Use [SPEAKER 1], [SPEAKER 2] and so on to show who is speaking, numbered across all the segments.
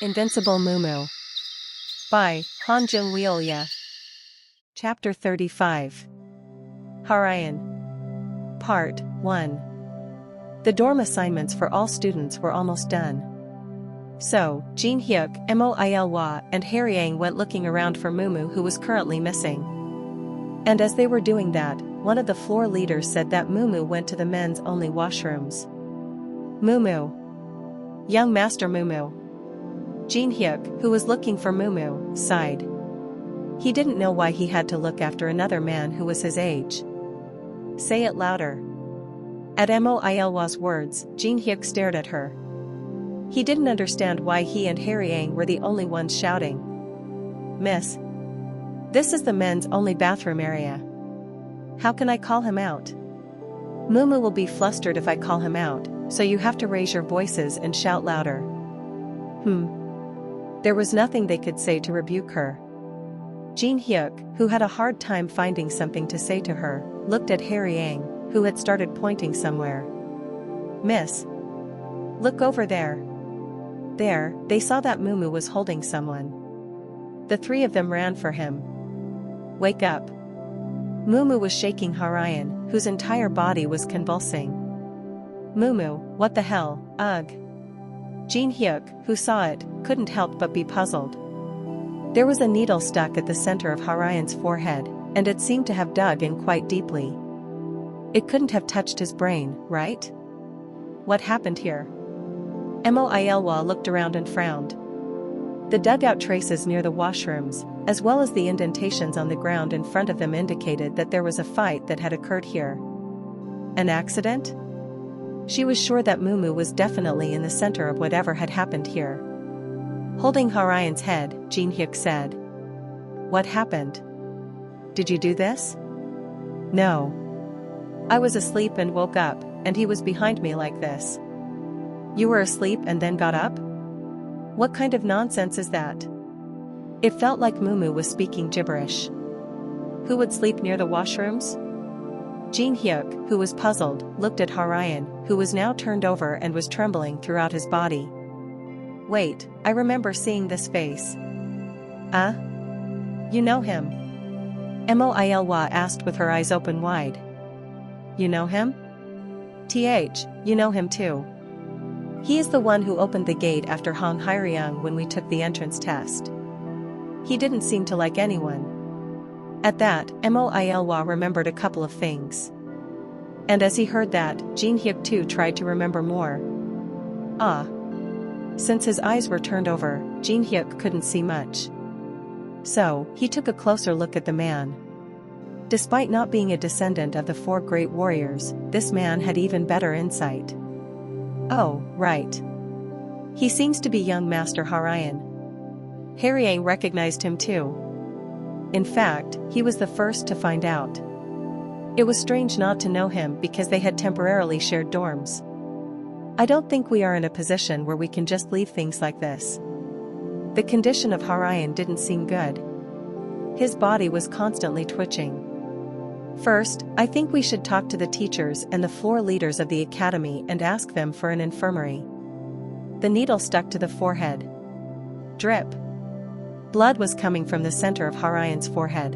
[SPEAKER 1] Invincible Mumu. By Ha-Ryun. Chapter 35. Ha-Ryun. Part 1. The dorm assignments for all students were almost done. So, Jin-hyuk, Moily, and Ha-Ryun went looking around for Mumu, who was currently missing. And as they were doing that, one of the floor leaders said that Mumu went to the men's only washrooms. Mumu. Young Master Mumu. Jin-hyuk, who was looking for Mumu, sighed. He didn't know why he had to look after another man who was his age. Say it louder. At Moily's words, Jin-hyuk stared at her. He didn't understand why he and Ha-Ryun were the only ones shouting. Miss. This is the men's only bathroom area. How can I call him out? Mumu will be flustered if I call him out, so you have to raise your voices and shout louder. There was nothing they could say to rebuke her. Jin-hyuk, who had a hard time finding something to say to her, looked at Ha-Ryun, who had started pointing somewhere. Miss. Look over there. There, they saw that Mumu was holding someone. The three of them ran for him. Wake up. Mumu was shaking Ha-Ryun, whose entire body was convulsing. Mumu, what the hell, ugh. Jin-hyuk, who saw it, couldn't help but be puzzled. There was a needle stuck at the center of Ha-Ryun's forehead, and it seemed to have dug in quite deeply. It couldn't have touched his brain, right? What happened here? Moily looked around and frowned. The dugout traces near the washrooms, as well as the indentations on the ground in front of them, indicated that there was a fight that had occurred here. An accident? She was sure that Mumu was definitely in the center of whatever had happened here. Holding Ha-Ryun's head, Jin-hyuk said. What happened? Did you do this? No. I was asleep and woke up, and he was behind me like this. You were asleep and then got up? What kind of nonsense is that? It felt like Mumu was speaking gibberish. Who would sleep near the washrooms? Jin-hyuk, who was puzzled, looked at Ha-Ryun, who was now turned over and was trembling throughout his body. Wait, I remember seeing this face. You know him? Moily asked with her eyes open wide. You know him? You know him too. He is the one who opened the gate after Ha-Ryun when we took the entrance test. He didn't seem to like anyone. At that, Moily remembered a couple of things. And as he heard that, Jin-hyuk too tried to remember more. Since his eyes were turned over, Jin-hyuk couldn't see much. So, he took a closer look at the man. Despite not being a descendant of the four great warriors, this man had even better insight. Oh, right. He seems to be young Master Ha-Ryun. Ha-Ryun recognized him too. In fact, he was the first to find out. It was strange not to know him because they had temporarily shared dorms. I don't think we are in a position where we can just leave things like this. The condition of Ha-Ryun didn't seem good. His body was constantly twitching. First, I think we should talk to the teachers and the floor leaders of the academy and ask them for an infirmary. The needle stuck to the forehead. Drip. Blood was coming from the center of Ha-Ryun's forehead.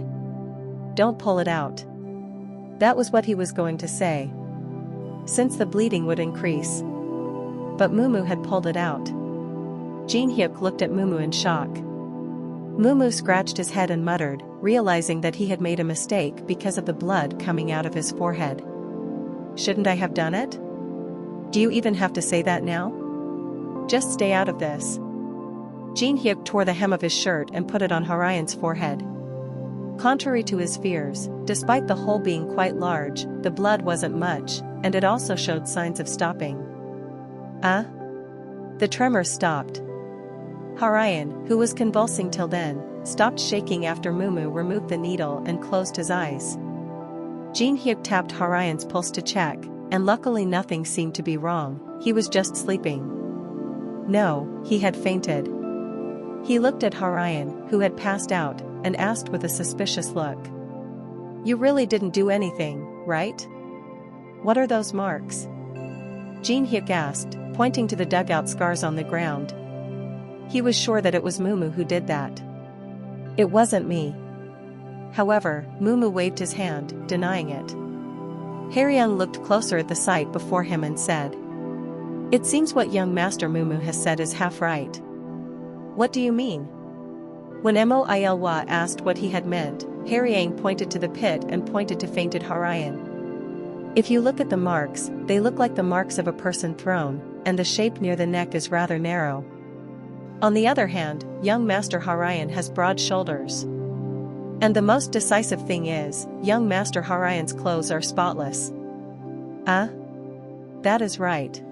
[SPEAKER 1] Don't pull it out. That was what he was going to say. Since the bleeding would increase. But Mumu had pulled it out. Jin-hyuk looked at Mumu in shock. Mumu scratched his head and muttered, realizing that he had made a mistake because of the blood coming out of his forehead. Shouldn't I have done it? Do you even have to say that now? Just stay out of this. Jin-hyuk tore the hem of his shirt and put it on Ha-Ryun's forehead. Contrary to his fears, despite the hole being quite large, the blood wasn't much, and it also showed signs of stopping. The tremors stopped. Ha-Ryun, who was convulsing till then, stopped shaking after Mumu removed the needle and closed his eyes. Jin-hyuk tapped Ha-Ryun's pulse to check, and luckily nothing seemed to be wrong, he was just sleeping. No, he had fainted. He looked at Ha-Ryun, who had passed out, and asked with a suspicious look. You really didn't do anything, right? What are those marks? Jin-hyuk asked, pointing to the dugout scars on the ground. He was sure that it was Mumu who did that. It wasn't me. However, Mumu waved his hand, denying it. Ha-Ryun looked closer at the sight before him and said, "It seems what young Master Mumu has said is half right." "What do you mean?" When Moilwa asked what he had meant, Ha-Ryun pointed to the pit and pointed to fainted Ha-Ryun. "If you look at the marks, they look like the marks of a person thrown, and the shape near the neck is rather narrow. On the other hand, young Master Ha-Ryun has broad shoulders. And the most decisive thing is, young Master Ha-Ryun's clothes are spotless." That is right.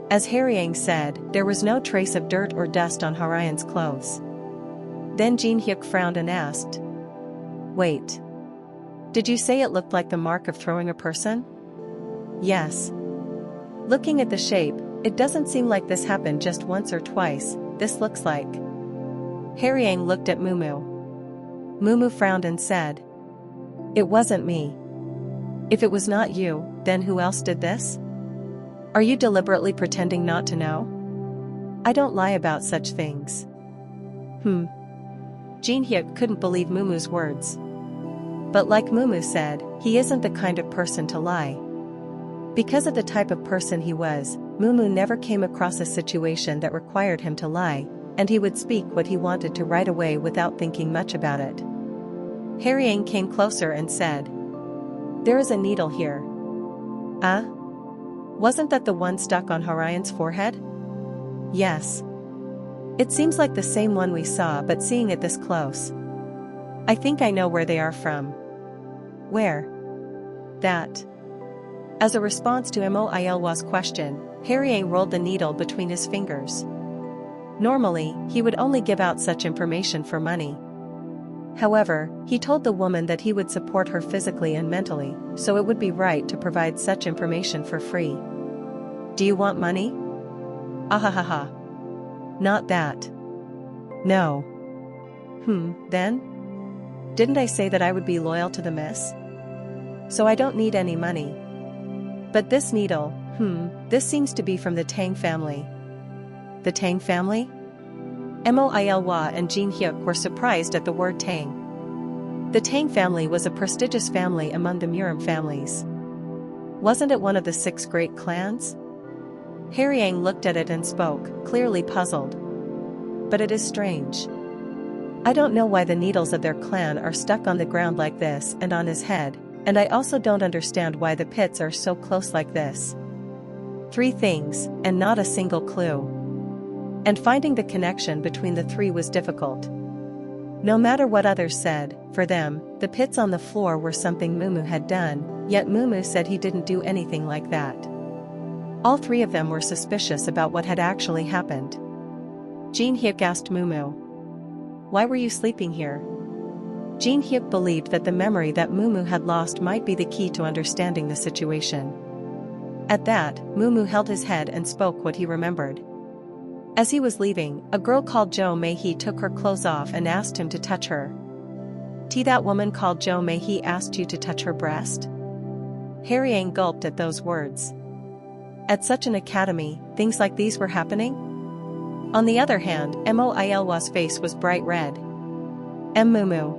[SPEAKER 1] As Ha-Ryun said, there was no trace of dirt or dust on Ha-Ryun's clothes. Then Jin-hyuk frowned and asked, "Wait. Did you say it looked like the mark of throwing a person?" "Yes. Looking at the shape, it doesn't seem like this happened just once or twice. This looks like..." Ha-Ryun looked at Mumu. Mumu frowned and said, "It wasn't me. If it was not you, then who else did this? Are you deliberately pretending not to know?" "I don't lie about such things." Jin-hyuk couldn't believe Mumu's words. But like Mumu said, he isn't the kind of person to lie. Because of the type of person he was, Mumu never came across a situation that required him to lie, and he would speak what he wanted to right away without thinking much about it. Ha-Ryun came closer and said, "There is a needle here." Wasn't that the one stuck on Ha-Ryun's forehead?" "Yes. It seems like the same one we saw, but seeing it this close. I think I know where they are from." "Where?" "That." As a response to Moilwa's question, Ha-Ryun rolled the needle between his fingers. Normally, he would only give out such information for money. However, he told the woman that he would support her physically and mentally, so it would be right to provide such information for free. "Do you want money?" "Ahahaha. Not that. No." Then? Didn't I say that I would be loyal to the miss? So I don't need any money. But this needle, this seems to be from the Tang family." "The Tang family?" Moilwa and Jin-hyuk were surprised at the word Tang. The Tang family was a prestigious family among the Murim families. Wasn't it one of the 6 great clans? Ha-Ryun looked at it and spoke, clearly puzzled. "But it is strange. I don't know why the needles of their clan are stuck on the ground like this and on his head, and I also don't understand why the pits are so close like this. 3 things, and not a single clue. And finding the connection between the 3 was difficult. No matter what others said, for them, the pits on the floor were something Mumu had done, yet Mumu said he didn't do anything like that. All 3 of them were suspicious about what had actually happened." Jin-hyuk asked Mumu, "Why were you sleeping here?" Jin-hyuk believed that the memory that Mumu had lost might be the key to understanding the situation. At that, Mumu held his head and spoke what he remembered. As he was leaving, a girl called Jo Mei-hee took her clothes off and asked him to touch her. That woman called Jo Mei-hee asked you to touch her breast?" Ha-Ryun gulped at those words. At such an academy, things like these were happening? On the other hand, Moilwa's face was bright red. Mumu.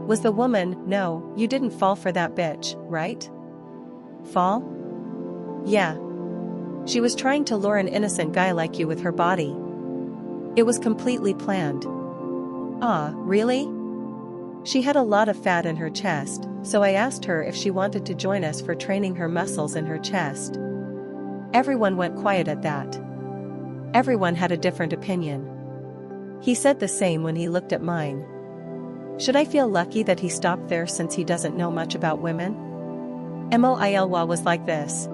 [SPEAKER 1] Was the woman, "No, you didn't fall for that bitch, right?" "Fall?" "Yeah. She was trying to lure an innocent guy like you with her body. It was completely planned." Really?" "She had a lot of fat in her chest, so I asked her if she wanted to join us for training her muscles in her chest." Everyone went quiet at that. Everyone had a different opinion. He said the same when he looked at mine. Should I feel lucky that he stopped there since he doesn't know much about women? Moilwa was like this.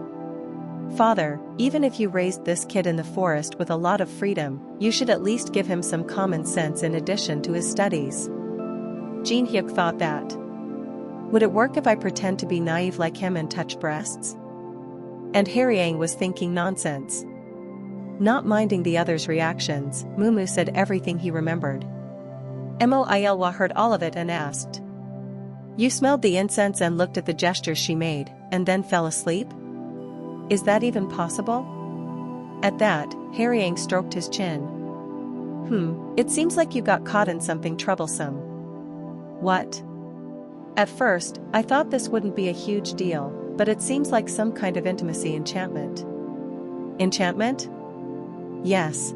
[SPEAKER 1] "Father, even if you raised this kid in the forest with a lot of freedom, you should at least give him some common sense in addition to his studies." Jin-hyuk thought that. Would it work if I pretend to be naive like him and touch breasts? And Ha-Ryun was thinking nonsense. Not minding the others' reactions, Mumu said everything he remembered. Moilwa heard all of it and asked. "You smelled the incense and looked at the gestures she made, and then fell asleep? Is that even possible?" At that, Ha-Ryun stroked his chin. It seems like you got caught in something troublesome. What? At first, I thought this wouldn't be a huge deal, but it seems like some kind of intimacy enchantment. Enchantment? Yes.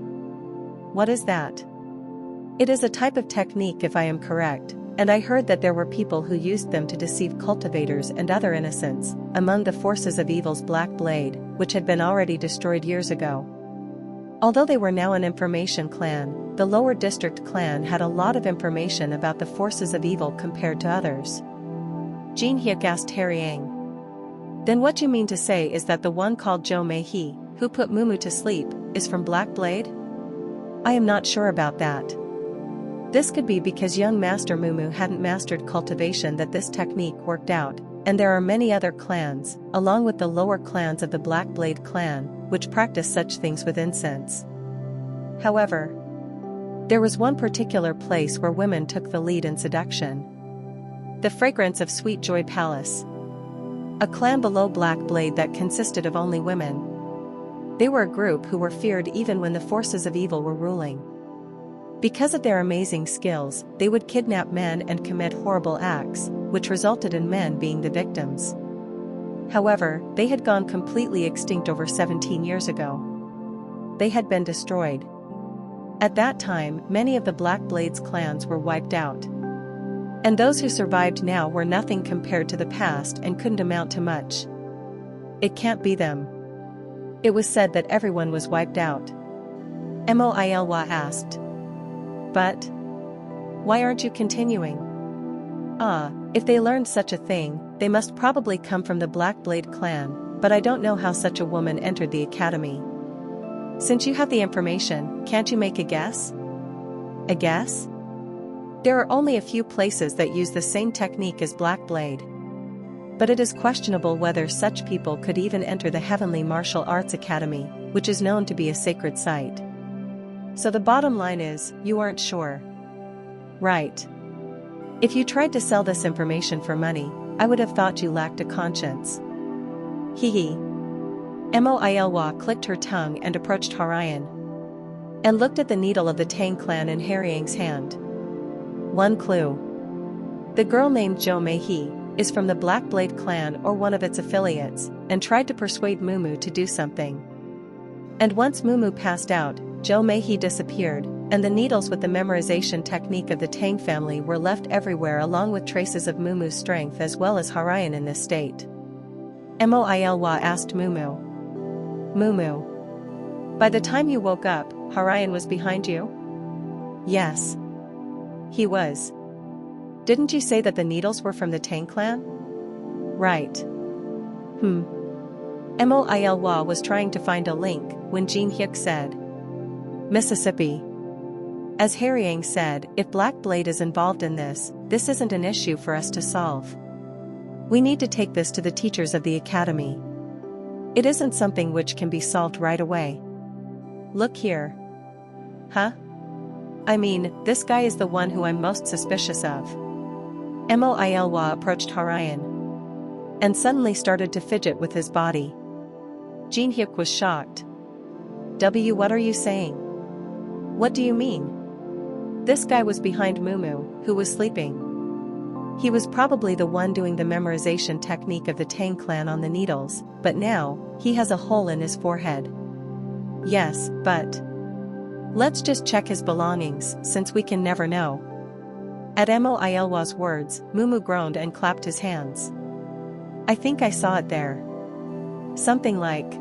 [SPEAKER 1] What is that? It is a type of technique if I am correct, and I heard that there were people who used them to deceive cultivators and other innocents, among the forces of evil's Black Blade, which had been already destroyed years ago. Although they were now an information clan, the lower district clan had a lot of information about the forces of evil compared to others. Jin Hyuk asked Ha-Ryun. Then what you mean to say is that the one called Jo Mei-hee, who put Mumu to sleep, is from Black Blade? I am not sure about that. This could be because young Master Mumu hadn't mastered cultivation that this technique worked out, and there are many other clans, along with the lower clans of the Black Blade clan, which practice such things with incense. However, there was one particular place where women took the lead in seduction. The fragrance of Sweet Joy Palace. A clan below Black Blade that consisted of only women. They were a group who were feared even when the forces of evil were ruling. Because of their amazing skills, they would kidnap men and commit horrible acts, which resulted in men being the victims. However, they had gone completely extinct over 17 years ago. They had been destroyed. At that time, many of the Black Blade's clans were wiped out. And those who survived now were nothing compared to the past and couldn't amount to much. It can't be them. It was said that everyone was wiped out. Moilwa asked. But why aren't you continuing? If they learned such a thing, they must probably come from the Black Blade clan, but I don't know how such a woman entered the academy. Since you have the information, can't you make a guess? A guess? There are only a few places that use the same technique as Black Blade. But it is questionable whether such people could even enter the Heavenly Martial Arts Academy, which is known to be a sacred site. So the bottom line is, you aren't sure. Right. If you tried to sell this information for money, I would have thought you lacked a conscience. Hee. Moilwa clicked her tongue and approached Ha-Ryun. And looked at the needle of the Tang clan in Ha-Ryun's hand. One clue. The girl named Jo Mei-hee is from the Black Blade clan or one of its affiliates, and tried to persuade Mumu to do something. And once Mumu passed out, Jo Mei-hee disappeared, and the needles with the memorization technique of the Tang family were left everywhere along with traces of Mumu's strength as well as Ha-Ryun in this state. Moilwa asked Mumu. Mumu. By the time you woke up, Ha-Ryun was behind you? Yes. He was. Didn't you say that the needles were from the Tang clan? Right. Moilwa was trying to find a link when Jin Hyuk said. Mississippi. As Ha-Ryun said, if Black Blade is involved in this isn't an issue for us to solve. We need to take this to the teachers of the academy. It isn't something which can be solved right away. Look here. Huh? I mean, this guy is the one who I'm most suspicious of. Moilwa approached Ha-Ryun. And suddenly started to fidget with his body. Jin Hyuk was shocked. What are you saying? What do you mean? This guy was behind Mumu, who was sleeping. He was probably the one doing the memorization technique of the Tang clan on the needles, but now, he has a hole in his forehead. Yes, but let's just check his belongings, since we can never know. At Moilwa's words, Mumu groaned and clapped his hands. I think I saw it there. Something like.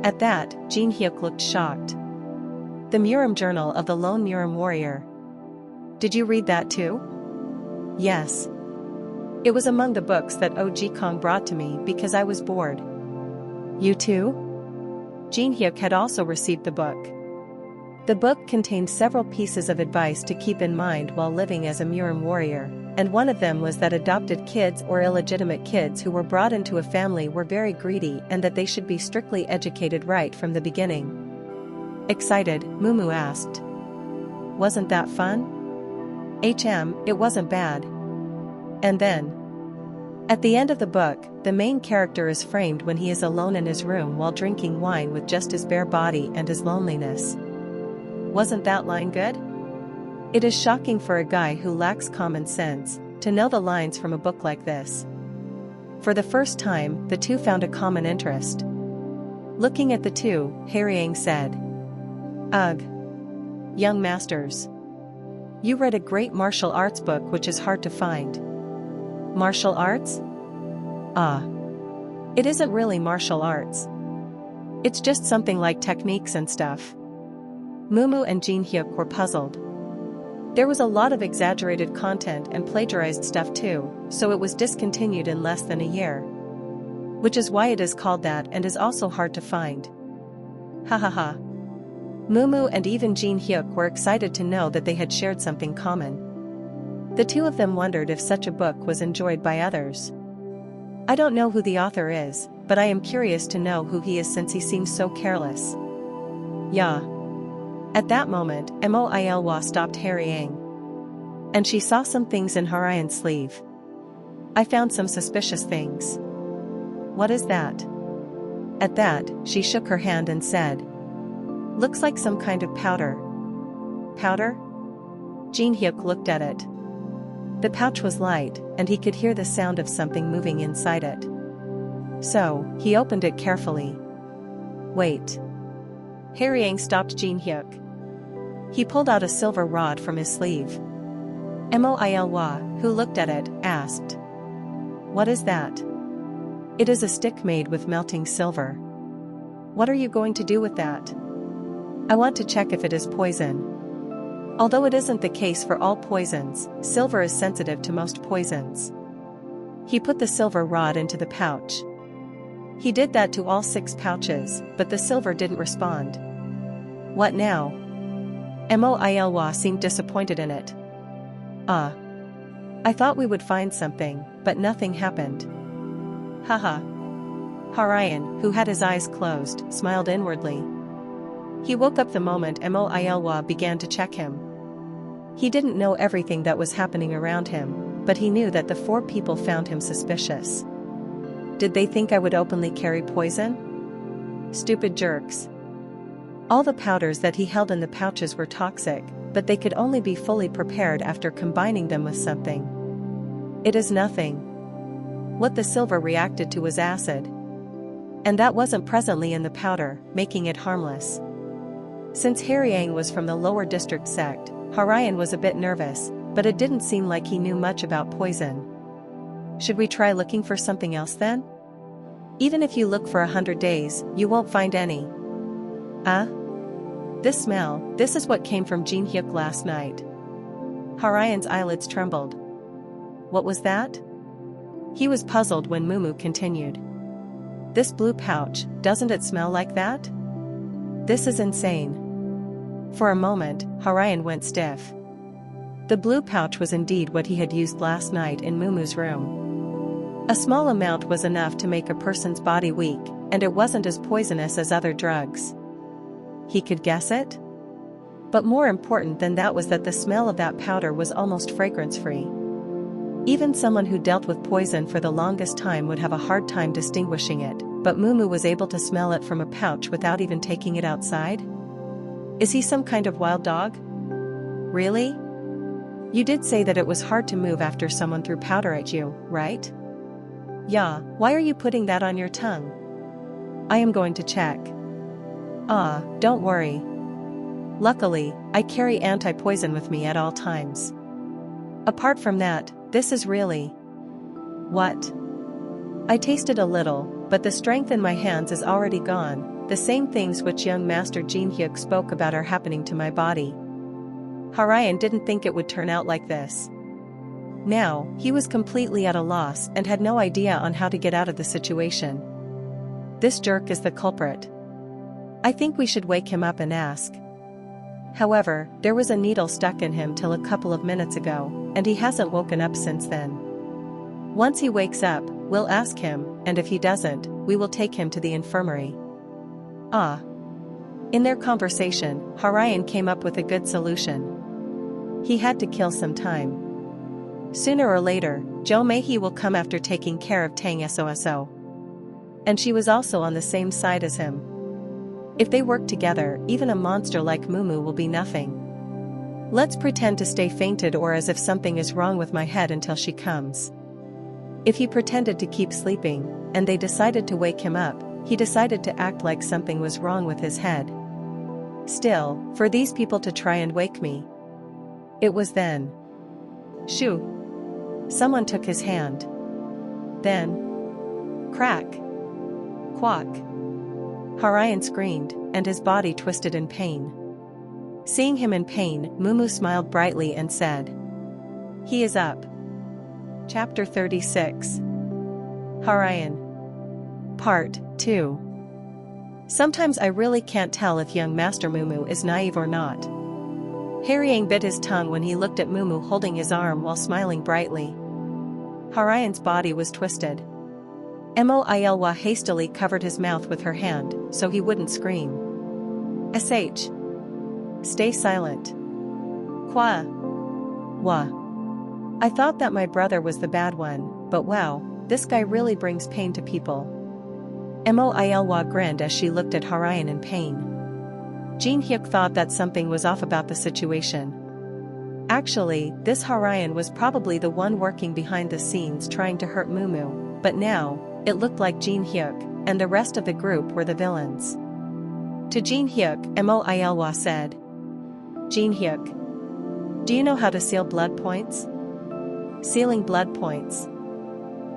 [SPEAKER 1] At that, Jin Hyuk looked shocked. The Murim Journal of the Lone Murim Warrior. Did you read that too? Yes. It was among the books that O.G. Kong brought to me because I was bored. You too? Jin Hyuk had also received the book. The book contained several pieces of advice to keep in mind while living as a Murim warrior, and one of them was that adopted kids or illegitimate kids who were brought into a family were very greedy and that they should be strictly educated right from the beginning. Excited, Mumu asked. Wasn't that fun? It wasn't bad. And then. At the end of the book, the main character is framed when he is alone in his room while drinking wine with just his bare body and his loneliness. Wasn't that line good? It is shocking for a guy who lacks common sense to know the lines from a book like this. For the first time, the two found a common interest. Looking at the two, Ha-Ryun said, "Ugh. Young masters. You read a great martial arts book which is hard to find." Martial arts? Ah. It isn't really martial arts. It's just something like techniques and stuff. Mumu and Jin-hyuk were puzzled. There was a lot of exaggerated content and plagiarized stuff too, so it was discontinued in less than a year. Which is why it is called that and is also hard to find. Ha ha ha. Mumu and even Jin-hyuk were excited to know that they had shared something common. The two of them wondered if such a book was enjoyed by others. I don't know who the author is, but I am curious to know who he is since he seems so careless. Yeah. At that moment, Moilwa stopped Ha-Ryun. And she saw some things in Ha-Ryun's sleeve. I found some suspicious things. What is that? At that, she shook her hand and said, "Looks like some kind of powder." Powder? Jin-hyuk looked at it. The pouch was light, and he could hear the sound of something moving inside it. So, he opened it carefully. Wait. Ha-Ryun stopped Jin-hyuk. He pulled out a silver rod from his sleeve. Moilwa, who looked at it, asked, "What is that?" "It is a stick made with melting silver." "What are you going to do with that?" "I want to check if it is poison." Although it isn't the case for all poisons, silver is sensitive to most poisons. He put the silver rod into the pouch. He did that to all 6 pouches, but the silver didn't respond. What now? Moilwa seemed disappointed in it. I thought we would find something, but nothing happened." Haha. Ha-Ryun, who had his eyes closed, smiled inwardly. He woke up the moment Moilwa began to check him. He didn't know everything that was happening around him, but he knew that the 4 people found him suspicious. Did they think I would openly carry poison? Stupid jerks. All the powders that he held in the pouches were toxic, but they could only be fully prepared after combining them with something. It is nothing. What the silver reacted to was acid. And that wasn't presently in the powder, making it harmless. Since Ha-Ryun was from the lower district sect, Ha-Ryun was a bit nervous, but it didn't seem like he knew much about poison. Should we try looking for something else then? Even if you look for 100 days, you won't find any. This smell, this is what came from Jin-hyuk last night. Ha-Ryun's eyelids trembled. What was that? He was puzzled when Mumu continued. This blue pouch, doesn't it smell like that? This is insane. For a moment, Ha-Ryun went stiff. The blue pouch was indeed what he had used last night in Mumu's room. A small amount was enough to make a person's body weak, and it wasn't as poisonous as other drugs. He could guess it? But more important than that was that the smell of that powder was almost fragrance-free. Even someone who dealt with poison for the longest time would have a hard time distinguishing it, but Mumu was able to smell it from a pouch without even taking it outside? Is he some kind of wild dog? Really? You did say that it was hard to move after someone threw powder at you, right? Yeah, why are you putting that on your tongue? I am going to check. Don't worry. Luckily, I carry anti-poison with me at all times. Apart from that, this is really... What? I tasted a little, but the strength in my hands is already gone. The same things which young Master Jin-hyuk spoke about are happening to my body. Ha-Ryun didn't think it would turn out like this. Now, he was completely at a loss and had no idea on how to get out of the situation. This jerk is the culprit. I think we should wake him up and ask. However, there was a needle stuck in him till a couple of minutes ago, and he hasn't woken up since then. Once he wakes up, we'll ask him, and if he doesn't, we will take him to the infirmary. In their conversation, Ha-Ryun came up with a good solution. He had to kill some time. Sooner or later, Jo Mei will come after taking care of Tang Soso. And she was also on the same side as him. If they work together, even a monster like Mumu will be nothing. Let's pretend to stay fainted or as if something is wrong with my head until she comes. If he pretended to keep sleeping, and they decided to wake him up, he decided to act like something was wrong with his head. Still, for these people to try and wake me. It was then. Shoo! Someone took his hand. Then. Crack! Quack! Ha-Ryun screamed, and his body twisted in pain. Seeing him in pain, Mumu smiled brightly and said, "He is up." Chapter 36. Ha-Ryun. Part 2. Sometimes I really can't tell if young Master Mumu is naive or not. Ha-Ryun bit his tongue when he looked at Mumu holding his arm while smiling brightly. Ha-Ryun's body was twisted. Moilwa hastily covered his mouth with her hand, so he wouldn't scream. Sh. Stay silent. Qua. Wa. I thought that my brother was the bad one, but wow, this guy really brings pain to people. Moilwa grinned as she looked at Ha-Ryun in pain. Jin Hyuk thought that something was off about the situation. Actually, this Ha-Ryun was probably the one working behind the scenes trying to hurt Mumu, but now, it looked like Jin Hyuk, and the rest of the group were the villains. To Jin Hyuk, Moilwa said, "Jin Hyuk, do you know how to seal blood points?" Sealing blood points.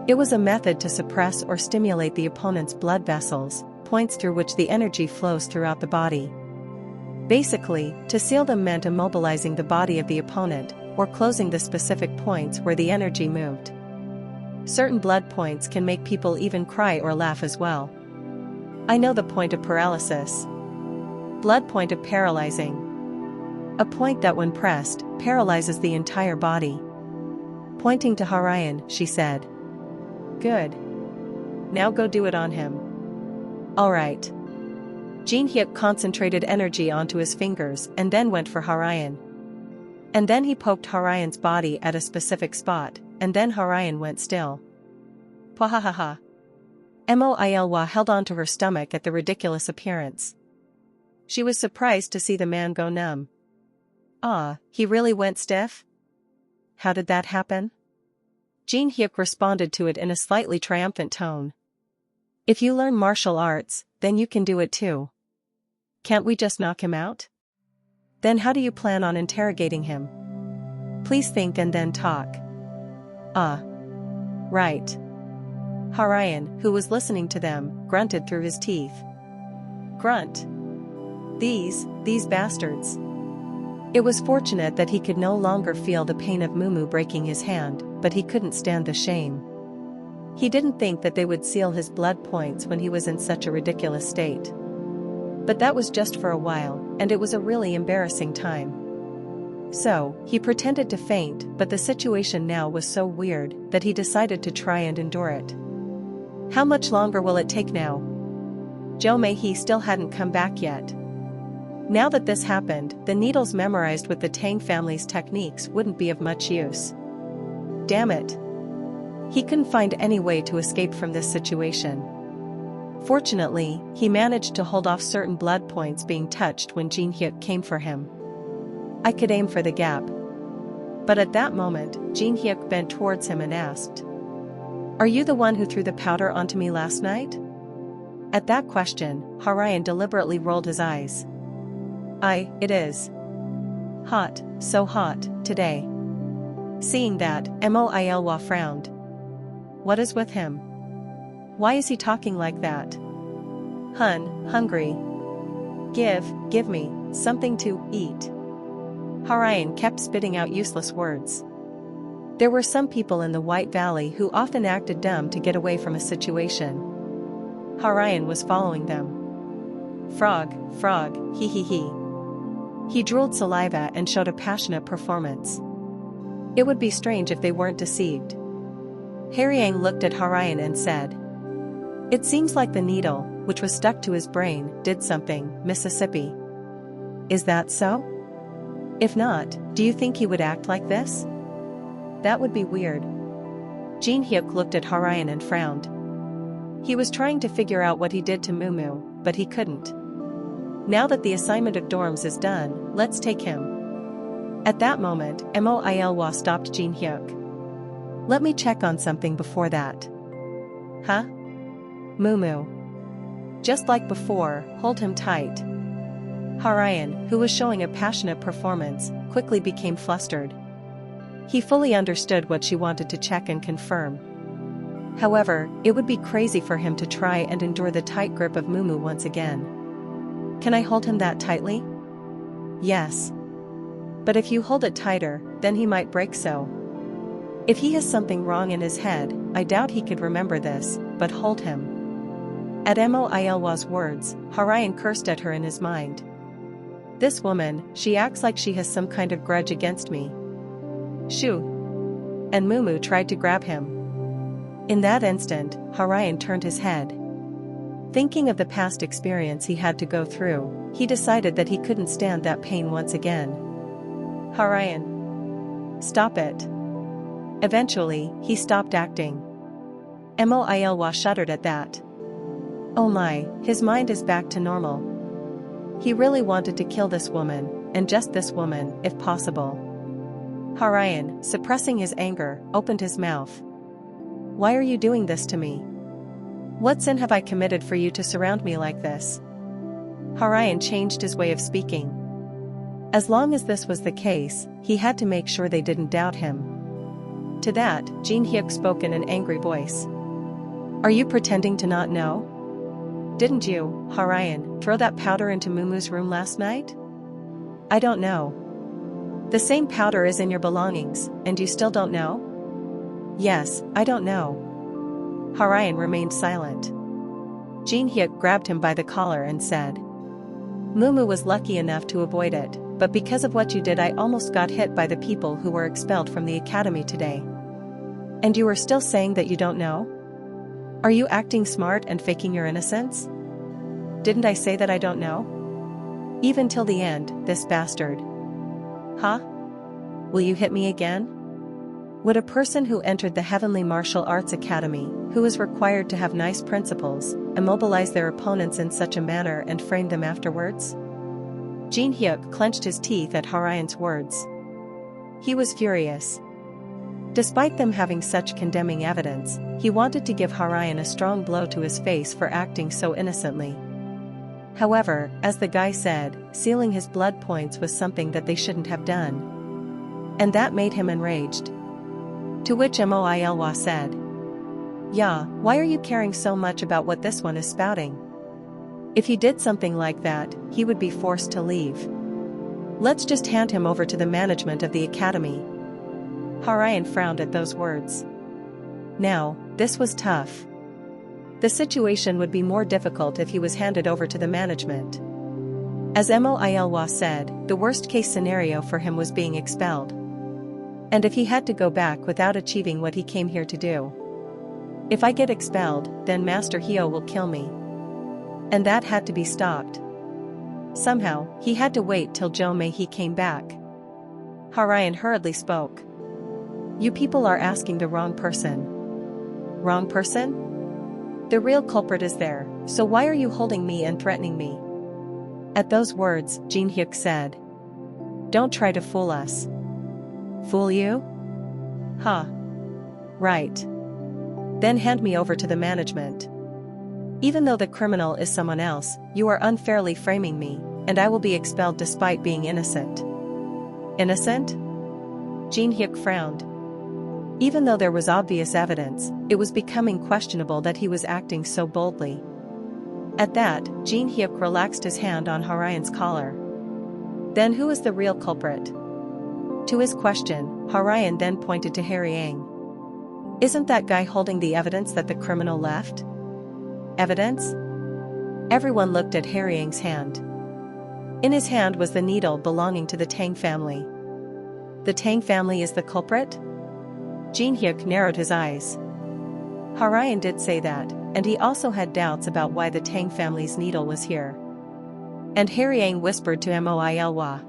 [SPEAKER 1] It was a method to suppress or stimulate the opponent's blood vessels, points through which the energy flows throughout the body. Basically, to seal them meant immobilizing the body of the opponent, or closing the specific points where the energy moved. Certain blood points can make people even cry or laugh as well. I know the point of paralysis. Blood point of paralyzing. A point that when pressed, paralyzes the entire body. Pointing to Ha-Ryun, she said. Good. Now go do it on him. Alright. Jin Hyuk concentrated energy onto his fingers and then went for Ha-Ryun. And then he poked Ha-Ryun's body at a specific spot, and then Ha-Ryun went still. Pwahahaha. Moilwa held onto her stomach at the ridiculous appearance. She was surprised to see the man go numb. Ah, he really went stiff? How did that happen? Jin Hyuk responded to it in a slightly triumphant tone. If you learn martial arts, then you can do it too. Can't we just knock him out? Then how do you plan on interrogating him? Please think and then talk. Right. Ha-Ryun, who was listening to them, grunted through his teeth. Grunt. These bastards. It was fortunate that he could no longer feel the pain of Mumu breaking his hand, but he couldn't stand the shame. He didn't think that they would seal his blood points when he was in such a ridiculous state. But that was just for a while, and it was a really embarrassing time. So, he pretended to faint, but the situation now was so weird that he decided to try and endure it. How much longer will it take now? Jo Mei-hee still hadn't come back yet. Now that this happened, the needles memorized with the Tang family's techniques wouldn't be of much use. Damn it. He couldn't find any way to escape from this situation. Fortunately, he managed to hold off certain blood points being touched when Jin Hyuk came for him. I could aim for the gap. But at that moment, Jin Hyuk bent towards him and asked, "Are you the one who threw the powder onto me last night?" At that question, Ha-Ryun deliberately rolled his eyes. It is. Hot, so hot, today. Seeing that, Moilwa frowned. What is with him? Why is he talking like that? Hungry. Give me something to eat. Ha-Ryun kept spitting out useless words. There were some people in the White Valley who often acted dumb to get away from a situation. Ha-Ryun was following them. Frog, hee hee hee. He drooled saliva and showed a passionate performance. It would be strange if they weren't deceived. Ha-Ryun looked at Ha-Ryun and said, "It seems like the needle, which was stuck to his brain, did something, Mississippi. Is that so? If not, do you think he would act like this? That would be weird." Jin Hyuk looked at Ha-Ryun and frowned. He was trying to figure out what he did to Mumu, but he couldn't. Now that the assignment of dorms is done, let's take him. At that moment, Moilwa stopped Jin Hyuk. Let me check on something before that. Huh? Mumu. Just like before, hold him tight. Ha-Ryun, who was showing a passionate performance, quickly became flustered. He fully understood what she wanted to check and confirm. However, it would be crazy for him to try and endure the tight grip of Mumu once again. Can I hold him that tightly? Yes. But if you hold it tighter, then he might break so. If he has something wrong in his head, I doubt he could remember this, but hold him. At Moilwa's words, Ha-Ryun cursed at her in his mind. This woman, she acts like she has some kind of grudge against me. Shoo! And Mumu tried to grab him. In that instant, Ha-Ryun turned his head. Thinking of the past experience he had to go through, he decided that he couldn't stand that pain once again. Ha-Ryun. Stop it. Eventually, he stopped acting. Moilwa shuddered at that. Oh my, his mind is back to normal. He really wanted to kill this woman, and just this woman, if possible. Ha-Ryun, suppressing his anger, opened his mouth. Why are you doing this to me? What sin have I committed for you to surround me like this? Ha-Ryun changed his way of speaking. As long as this was the case, he had to make sure they didn't doubt him. To that, Jin Hyuk spoke in an angry voice. Are you pretending to not know? Didn't you, Ha-Ryun, throw that powder into Mumu's room last night? I don't know. The same powder is in your belongings, and you still don't know? Yes, I don't know. Ha-Ryun remained silent. Jin Hyuk grabbed him by the collar and said. Mumu was lucky enough to avoid it, but because of what you did I almost got hit by the people who were expelled from the academy today. And you are still saying that you don't know? Are you acting smart and faking your innocence? Didn't I say that I don't know? Even till the end, this bastard. Huh? Will you hit me again? Would a person who entered the Heavenly Martial Arts Academy, who is required to have nice principles, immobilize their opponents in such a manner and frame them afterwards? Jin Hyuk clenched his teeth at Ha-Ryun's words. He was furious. Despite them having such condemning evidence, he wanted to give Ha-Ryun a strong blow to his face for acting so innocently. However, as the guy said, sealing his blood points was something that they shouldn't have done. And that made him enraged. To which Moilwa said. Yeah, why are you caring so much about what this one is spouting? If he did something like that, he would be forced to leave. Let's just hand him over to the management of the academy. Ha-Ryun frowned at those words. Now, this was tough. The situation would be more difficult if he was handed over to the management. As Moilwa said, the worst-case scenario for him was being expelled. And if he had to go back without achieving what he came here to do. If I get expelled, then Master Hyo will kill me. And that had to be stopped. Somehow, he had to wait till Jo Mei-hee came back. Ha-Ryun hurriedly spoke. You people are asking the wrong person. Wrong person? The real culprit is there, so why are you holding me and threatening me? At those words, Jin Hyuk said. Don't try to fool us. Fool you? Huh. Right. Then hand me over to the management. Even though the criminal is someone else, you are unfairly framing me, and I will be expelled despite being innocent. Innocent? Jin Hyuk frowned. Even though there was obvious evidence, it was becoming questionable that he was acting so boldly. At that, Jin Hyuk relaxed his hand on Ha-Ryun's collar. Then who is the real culprit? To his question, Ha-Ryun then pointed to Ha-Ryun. Isn't that guy holding the evidence that the criminal left? Evidence? Everyone looked at Ha-Ryun's hand. In his hand was the needle belonging to the Tang family. The Tang family is the culprit? Jin Hyuk narrowed his eyes. Ha-Ryun did say that, and he also had doubts about why the Tang family's needle was here. And Ha-Ryun whispered to Moilwa.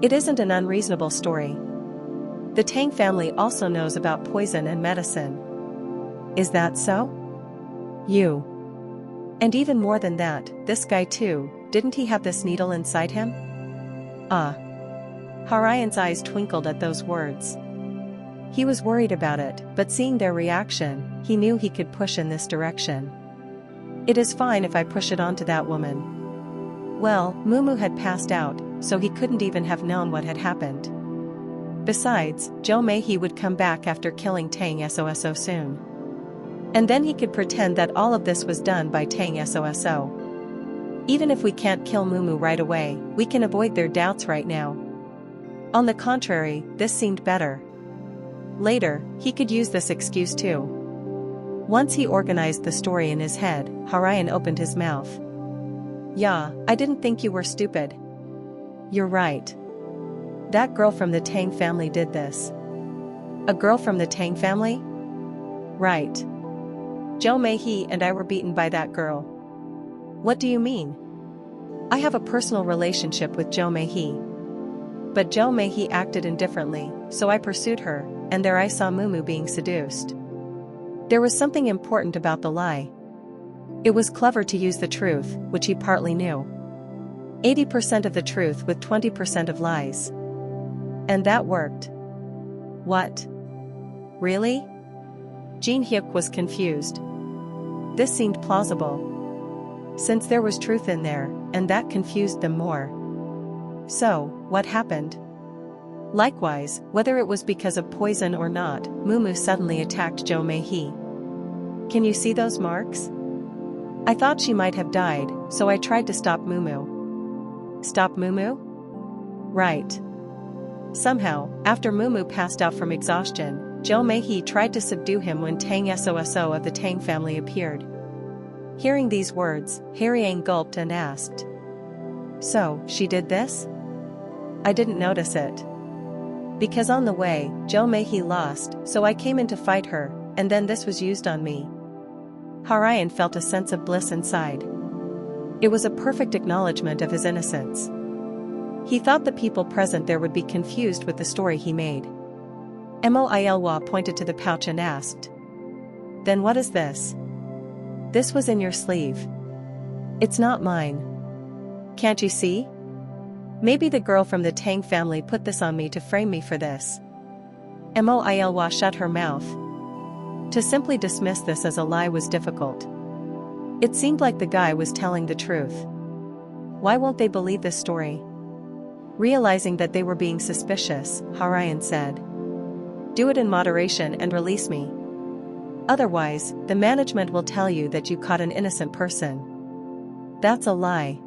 [SPEAKER 1] It isn't an unreasonable story. The Tang family also knows about poison and medicine. Is that so? You. And even more than that, this guy too, didn't he have this needle inside him? Ah. Ha-Ryun's eyes twinkled at those words. He was worried about it, but seeing their reaction, he knew he could push in this direction. It is fine if I push it onto that woman. Well, Mumu had passed out, so he couldn't even have known what had happened. Besides, Jo Mei-hee would come back after killing Tang So soon. And then he could pretend that all of this was done by Tang So. Even if we can't kill Mumu right away, we can avoid their doubts right now. On the contrary, this seemed better. Later, he could use this excuse too. Once he organized the story in his head, Ha-Ryun opened his mouth. Yeah, I didn't think you were stupid. You're right. That girl from the Tang family did this. A girl from the Tang family? Right. Jo Mei-hee and I were beaten by that girl. What do you mean? I have a personal relationship with Jo Mei-hee. But Jo Mei-hee acted indifferently, so I pursued her, and there I saw Mumu being seduced. There was something important about the lie. It was clever to use the truth, which he partly knew. 80% of the truth with 20% of lies. And that worked. What? Really? Jin Hyuk was confused. This seemed plausible. Since there was truth in there, and that confused them more. So, what happened? Likewise, whether it was because of poison or not, Mumu suddenly attacked Jo Mei-hee. Can you see those marks? I thought she might have died, so I tried to stop Mumu. Stop Mumu? Right. Somehow, after Mumu passed out from exhaustion, Jo Mei-hee tried to subdue him when Tang So of the Tang family appeared. Hearing these words, Ha-Ryun gulped and asked. So, she did this? I didn't notice it. Because on the way, Jo Mei-hee lost, so I came in to fight her, and then this was used on me. Ha-Ryun felt a sense of bliss inside. It was a perfect acknowledgement of his innocence. He thought the people present there would be confused with the story he made. Moilwa pointed to the pouch and asked. Then what is this? This was in your sleeve. It's not mine. Can't you see? Maybe the girl from the Tang family put this on me to frame me for this. Moilwa shut her mouth. To simply dismiss this as a lie was difficult. It seemed like the guy was telling the truth. Why won't they believe this story? Realizing that they were being suspicious, Ha-Ryun said. Do it in moderation and release me. Otherwise, the management will tell you that you caught an innocent person. That's a lie.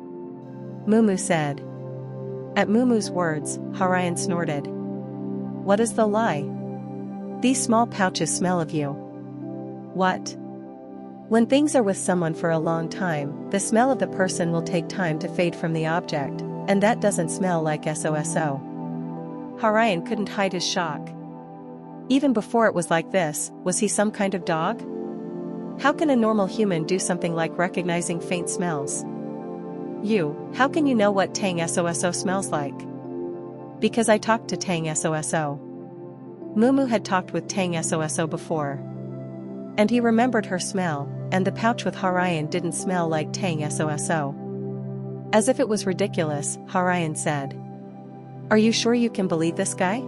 [SPEAKER 1] Mumu said. At Mumu's words, Ha-Ryun snorted. What is the lie? These small pouches smell of you. What? When things are with someone for a long time, the smell of the person will take time to fade from the object, and that doesn't smell like SOSO. Ha-Ryun couldn't hide his shock. Even before it was like this, was he some kind of dog? How can a normal human do something like recognizing faint smells? How can you know what Tang SOSO smells like? Because I talked to Tang SOSO. Mumu had talked with Tang SOSO before. And he remembered her smell, and the pouch with Ha-Ryun didn't smell like Tang SOSO. As if it was ridiculous, Ha-Ryun said. Are you sure you can believe this guy?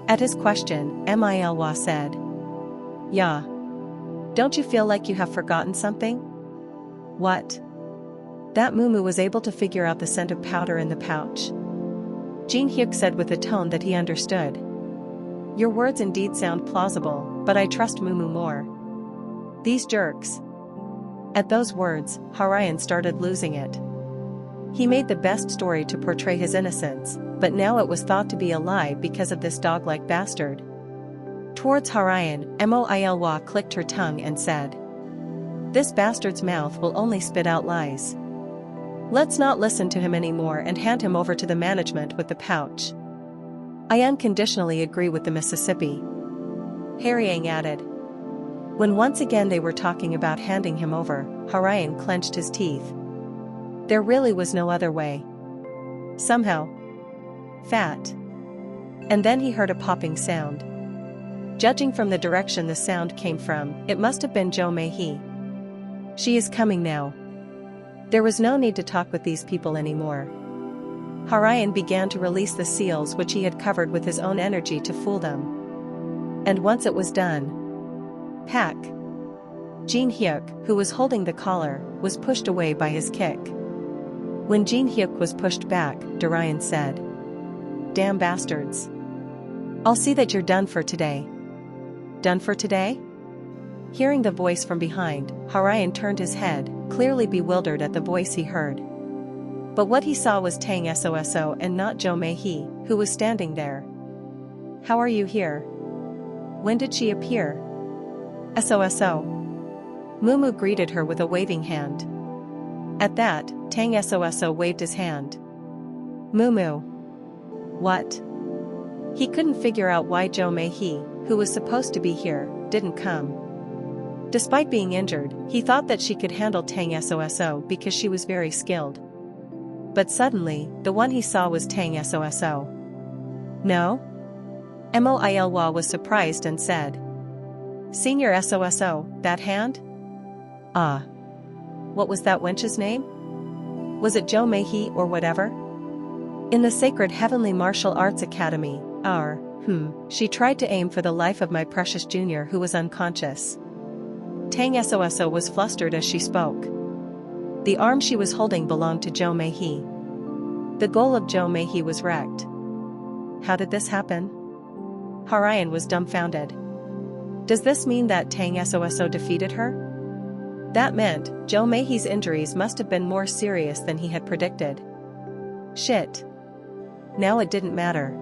[SPEAKER 1] At his question, Milwa said. Yeah. Don't you feel like you have forgotten something? What? That Mumu was able to figure out the scent of powder in the pouch. Jin Hyuk said with a tone that he understood. Your words indeed sound plausible, but I trust Mumu more. These jerks. At those words, Ha-Ryun started losing it. He made the best story to portray his innocence, but now it was thought to be a lie because of this dog-like bastard. Towards Ha-Ryun, Moilwa clicked her tongue and said. This bastard's mouth will only spit out lies. Let's not listen to him anymore and hand him over to the management with the pouch. I unconditionally agree with the Mississippi. Ha-Ryun added. When once again they were talking about handing him over, Ha-Ryun clenched his teeth. There really was no other way. Somehow. Fat. And then he heard a popping sound. Judging from the direction the sound came from, it must have been Jo Mei-hee. She is coming now. There was no need to talk with these people anymore. Ha-Ryun began to release the seals which he had covered with his own energy to fool them. And once it was done, Pak. Jin-hyuk, who was holding the collar, was pushed away by his kick. When Jin-hyuk was pushed back, Ha-Ryun said, "Damn bastards. I'll see that you're done for today." Done for today? Hearing the voice from behind, Ha-Ryun turned his head, clearly bewildered at the voice he heard. But what he saw was Tang Soso and not Jo Mei-hee, who was standing there. "How are you here? When did she appear?" "Soso." Mumu greeted her with a waving hand. At that, Tang Soso waved his hand. "Mumu." "What?" He couldn't figure out why Jo Mei-hee, who was supposed to be here, didn't come. Despite being injured, he thought that she could handle Tang Soso because she was very skilled. But suddenly, the one he saw was Tang Soso. "No?" Moilwa was surprised and said. "Senior Soso, that hand? Ah. What was that wench's name? Was it Jo Mei-hee or whatever? In the Sacred Heavenly Martial Arts Academy, she tried to aim for the life of my precious junior who was unconscious." Tang Soso was flustered as she spoke. The arm she was holding belonged to Jo Mei-hee. The goal of Jo Mei-hee was wrecked. How did this happen? Ha-Ryun was dumbfounded. Does this mean that Tang Soso defeated her? That meant Jo Mei-hee's injuries must have been more serious than he had predicted. Shit. Now it didn't matter.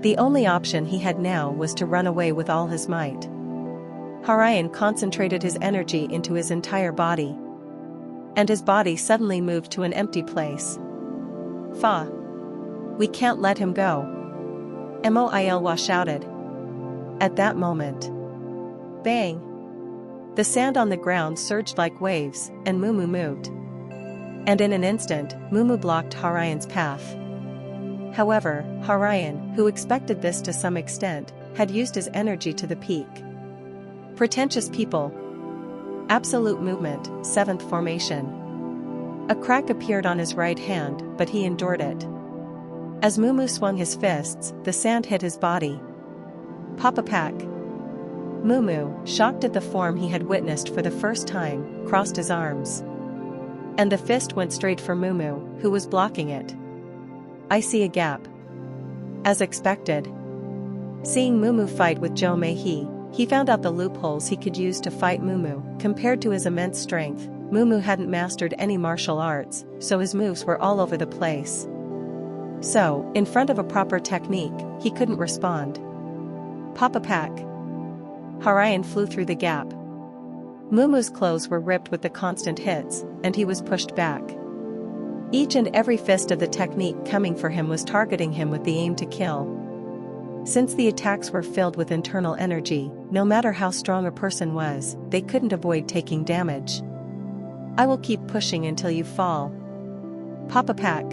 [SPEAKER 1] The only option he had now was to run away with all his might. Ha-Ryun concentrated his energy into his entire body. And his body suddenly moved to an empty place. Fa. We can't let him go. Moilwa shouted. At that moment. Bang. The sand on the ground surged like waves, and Mumu moved. And in an instant, Mumu blocked Ha-Ryun's path. However, Ha-Ryun, who expected this to some extent, had used his energy to the peak. Pretentious people. Absolute movement, 7th formation. A crack appeared on his right hand, but he endured it. As Mumu swung his fists, the sand hit his body. Papa Pak. Mumu, shocked at the form he had witnessed for the first time, crossed his arms. And the fist went straight for Mumu, who was blocking it. I see a gap. As expected. Seeing Mumu fight with Jo Mei-hee, he found out the loopholes he could use to fight Mumu. Compared to his immense strength, Mumu hadn't mastered any martial arts, so his moves were all over the place. So, in front of a proper technique, he couldn't respond. Papa Pak. Ha-Ryun flew through the gap. Mumu's clothes were ripped with the constant hits, and he was pushed back. Each and every fist of the technique coming for him was targeting him with the aim to kill. Since the attacks were filled with internal energy, no matter how strong a person was, they couldn't avoid taking damage. I will keep pushing until you fall. Papa Pak.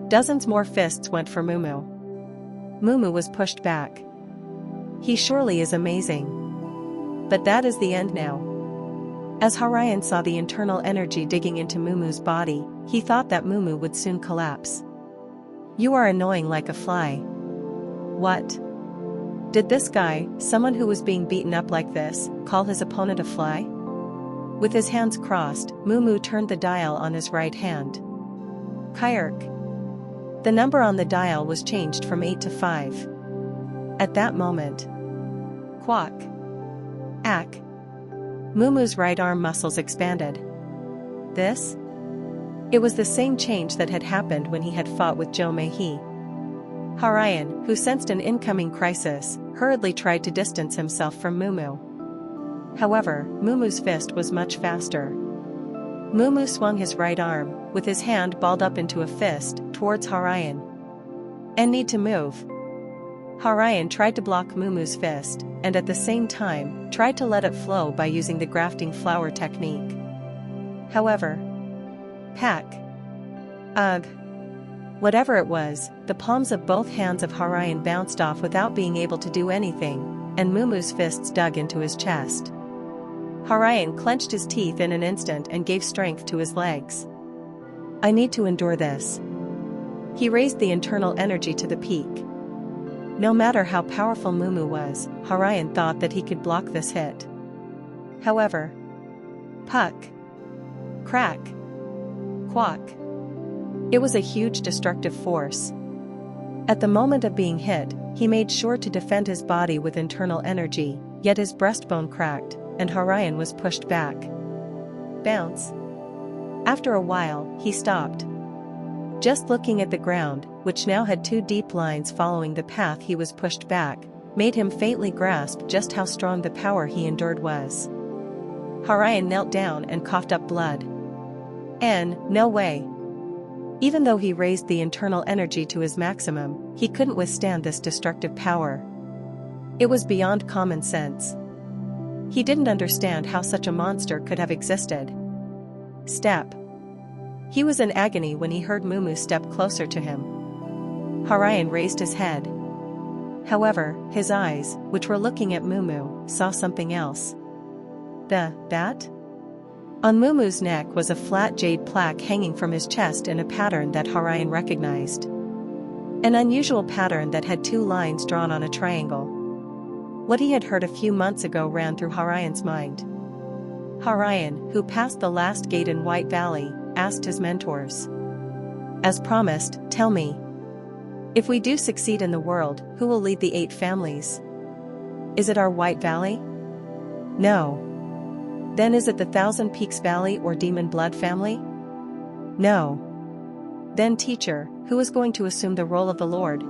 [SPEAKER 1] Dozens more fists went for Mumu. Mumu was pushed back. He surely is amazing. But that is the end now. As Ha-Ryun saw the internal energy digging into Mumu's body, he thought that Mumu would soon collapse. You are annoying like a fly. What? Did this guy, someone who was being beaten up like this, call his opponent a fly? With his hands crossed, Mumu turned the dial on his right hand. Kyurk. The number on the dial was changed from 8 to 5. At that moment. Quack. Ack. Mumu's right arm muscles expanded. This? It was the same change that had happened when he had fought with Jo Mei-hee. Ha-Ryun, who sensed an incoming crisis, hurriedly tried to distance himself from Mumu. However, Mumu's fist was much faster. Mumu swung his right arm, with his hand balled up into a fist, towards Ha-Ryun. And need to move. Ha-Ryun tried to block Mumu's fist, and at the same time, tried to let it flow by using the grafting flower technique. However, Pak. Ugh. Whatever it was, the palms of both hands of Ha-Ryun bounced off without being able to do anything, and Mumu's fists dug into his chest. Ha-Ryun clenched his teeth in an instant and gave strength to his legs. I need to endure this. He raised the internal energy to the peak. No matter how powerful Mumu was, Ha-Ryun thought that he could block this hit. However, puck, crack, quack. It was a huge destructive force. At the moment of being hit, he made sure to defend his body with internal energy, yet his breastbone cracked, and Ha-Ryun was pushed back. Bounce. After a while, he stopped. Just looking at the ground, which now had two deep lines following the path he was pushed back, made him faintly grasp just how strong the power he endured was. Ha-Ryun knelt down and coughed up blood. No way. Even though he raised the internal energy to his maximum, he couldn't withstand this destructive power. It was beyond common sense. He didn't understand how such a monster could have existed. Step. He was in agony when he heard Mumu step closer to him. Ha-Ryun raised his head. However, his eyes, which were looking at Mumu, saw something else. That? On Mumu's neck was a flat jade plaque hanging from his chest in a pattern that Ha-Ryun recognized. An unusual pattern that had two lines drawn on a triangle. What he had heard a few months ago ran through Ha-Ryun's mind. Ha-Ryun, who passed the last gate in White Valley, asked his mentors. As promised, tell me. If we do succeed in the world, who will lead the 8 families? Is it our White Valley? No. Then is it the Thousand Peaks Valley or Demon Blood family? No. Then teacher, who is going to assume the role of the Lord?